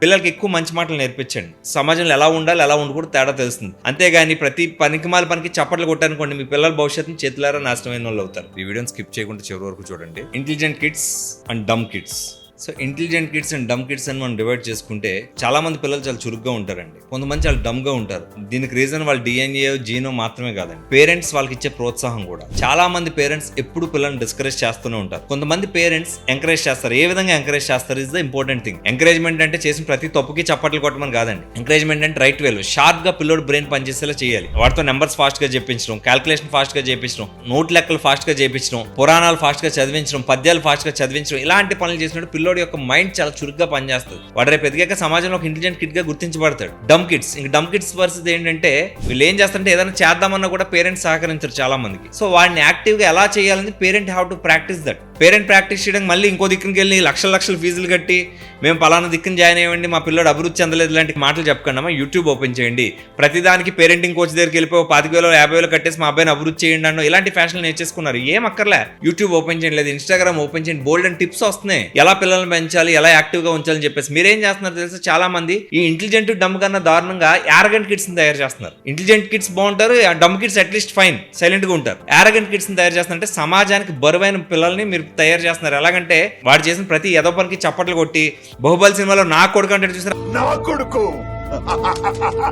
పిల్లలకి ఎక్కువ మంచి మాటలు నేర్పించండి. సమాజంలో ఎలా ఉండాలి, ఎలా ఉండకూడదు తేడా తెలుస్తుంది. అంతేగాని ప్రతి పనికిమాల పనికి చప్పట్లు కొట్టారనుకోండి, మీ పిల్లల భవిష్యత్తుని చేతులారా నాశనమైన వాళ్ళు అవుతారు. ఈ వీడియోని స్కిప్ చేయకుండా చివరి వరకు చూడండి. Intelligent kids and dumb kids. So intelligent kids and dumb kids అని మనం డివైడ్ చేసుకుంటే చాలా మంది పిల్లలు చాలా చురుగ్గా ఉంటారండి, కొంతమంది చాలా డమ్ గా ఉంటారు. దీనికి రీజన్ వాళ్ళ డిఎన్ఏ జీనో మాత్రమే కాదండి, పేరెంట్స్ వాళ్ళకి ఇచ్చే ప్రోత్సాహం కూడా. చాలా మంది పేరెంట్స్ ఎప్పుడు పిల్లల్ని డిస్కరేజ్ చేస్తూనే ఉంటారు. కొంతమంది పేరెంట్స్ ఎంకరేజ్ చేస్తారు. ఏ విధంగా ఎంకరేజ్ చేస్తారు is the important thing. Encouragement అంటే చేసిన ప్రతి తప్పుకి చప్పట్లు కొట్టమని కాదండి. ఎంకరేజ్మెంట్ అంటే రైట్ వేలో షార్ప్ గా పిల్లోడు బ్రెయిన్ పనిచేసేలా చేయాలి. వాటితో నెంబర్స్ ఫాస్ట్ గా చేయించడం, క్యాల్కులేషన్ ఫాస్ట్ గా చేయించడం, నోట్ లెక్కలు ఫాస్ట్ గా చేయించడం, పురాణాలు ఫాస్ట్ గా చదివించడం, పద్యాలు ఫాస్ట్ గా చదివించడం, ఇలాంటి పనులు చేసినప్పుడు పిల్లోడి యొక్క మైండ్ చాలా చురుగ్గా పనిచేస్తుంది. వాడు రేపు ఎదిగాక సమాజంలో ఒక ఇంటెలిజెంట్ కిడ్ గా గుర్తించబడతాడు. డమ్ కిడ్స్, ఇంక డమ్ కిడ్స్ పరిస్థితి ఏంటంటే వీళ్ళు ఏం చేస్తారంటే ఏదైనా చేద్దామన్నా కూడా పేరెంట్స్ సహకరించారు చాలా మందికి. సో వాడిని యాక్టివ్ గా ఎలా చేయాలని parent have to practice that. Parent practice చేయడానికి మళ్ళీ ఇంకో దిక్కుకి వెళ్ళి లక్షల ఫీజులు కట్టి మేము పలానా దిక్కుని జాయిన్ అయ్యండి, మా పిల్లడు అభివృద్ధి చెందలేదు, ఇలాంటి మాటలు చెప్పకుండా యూట్యూబ్ ఓపెన్ చేయండి. ప్రతిదానికి పేరెంటింగ్ కోచ్ దగ్గరికి వెళ్ళిపోయి 25,000 50,000 కట్టేసి మా అబ్బాయిని అభివృద్ధి చేయండి అన్న ఇలాంటి ఫ్యాషన్లు నేర్చేసుకున్నారు. ఏం అక్కర్లే, యూట్యూబ్ ఓపెన్ చేయండి, లేదు ఇన్స్టాగ్రామ్ ఓపెన్ చేయండి, బోల్డ్ అండ్ టిప్స్ వస్తున్నాయి ఎలా పిల్లల్ని పెంచాలి, ఎలా యాక్టివ్ గా ఉంచాలని చెప్పేసి. మీరేం చేస్తున్నారు తెలుసా, చాలా మంది ఈ ఇంటెలిజెంట్ డమ్ కన్నా దారుణంగా యారగెంట్ కిడ్స్ ని తయారు చేస్తున్నారు. ఇంటెలిజెంట్ కిడ్స్ బాగుంటారు, డమ్ కిడ్స్ అట్లీస్ట్ ఫైన్ సైలెంట్ గా ఉంటారు. యారగెంట్ కిడ్స్ ని తయారు చేస్తున్నారంటే సమాజానికి బరువైన పిల్లల్ని మీరు తయారు చేస్తున్నారు. ఎలాగంటే వాడు చేసిన ప్రతి ఎదో పనికి చప్పట్లు కొట్టి బాహుబలి సినిమాలో నా కొడుకు అంటే చూసారా, నా కొడుకు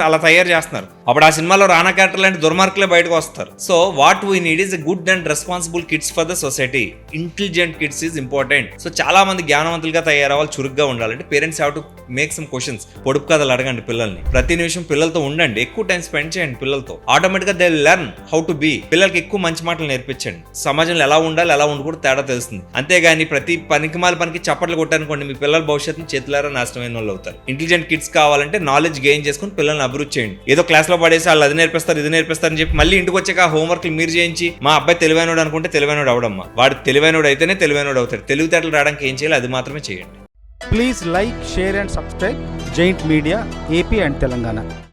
అలా తయారు చేస్తున్నారు. అప్పుడు ఆ సినిమాలో రానా క్యారెక్టర్ లాంటి దుర్మార్గులే బయటకు వస్తారు. So what we need is a good and responsible kids for the society. Intelligent kids is important. So చాలా మంది జ్ఞానవంతులుగా తయారవ్వాలి, చురుగ్గా ఉండాలంటే parents have to make some questions. పొడుపు కథలు అడగండి పిల్లల్ని, ప్రతి నిమిషం పిల్లలతో ఉండండి, ఎక్కువ టైం స్పెండ్ చేయండి పిల్లలతో. ఆటోమేటిక్ గా they learn how to be. పిల్లలకి ఎక్కువ మంచి మాటలు నేర్పించండి. సమాజంలో ఎలా ఉండాలి, ఎలా ఉండకూడదు తేడా తెలుస్తుంది. అంతేగాని ప్రతి పనికిమాల పనికి చప్పట్లు కొట్టారనుకోండి, మీ పిల్లల భవిష్యత్తుని చేతులారా నాశనమైన వాళ్ళు అవుతారు. ఇంటెలిజెంట్ కిడ్స్ కావాలంటే నాలెడ్జ్ గెయిన్ చేసుకుని పిల్లల్ని అభివృద్ధి చేయండి. ఏదో క్లాస్ లో పడేసి వాళ్ళు అది నేర్పిస్తారు ఇది నేర్పిస్తారు అని చెప్పి మళ్ళీ ఇంటికి వచ్చాక హోంవర్క్ మీరు చేయించి మా అబ్బాయి తెలివైనోడు అనుకుంటే తెలివైనోడు అవడమ్మా. వాడు తెలివైనోడు అయితేనే తెలివైనోడు అవుతాడు. తెలివితేటలు రావడానికి ఏం చేయాలి అది మాత్రమే చేయండి. Please like, share and subscribe giant media AP and Telangana.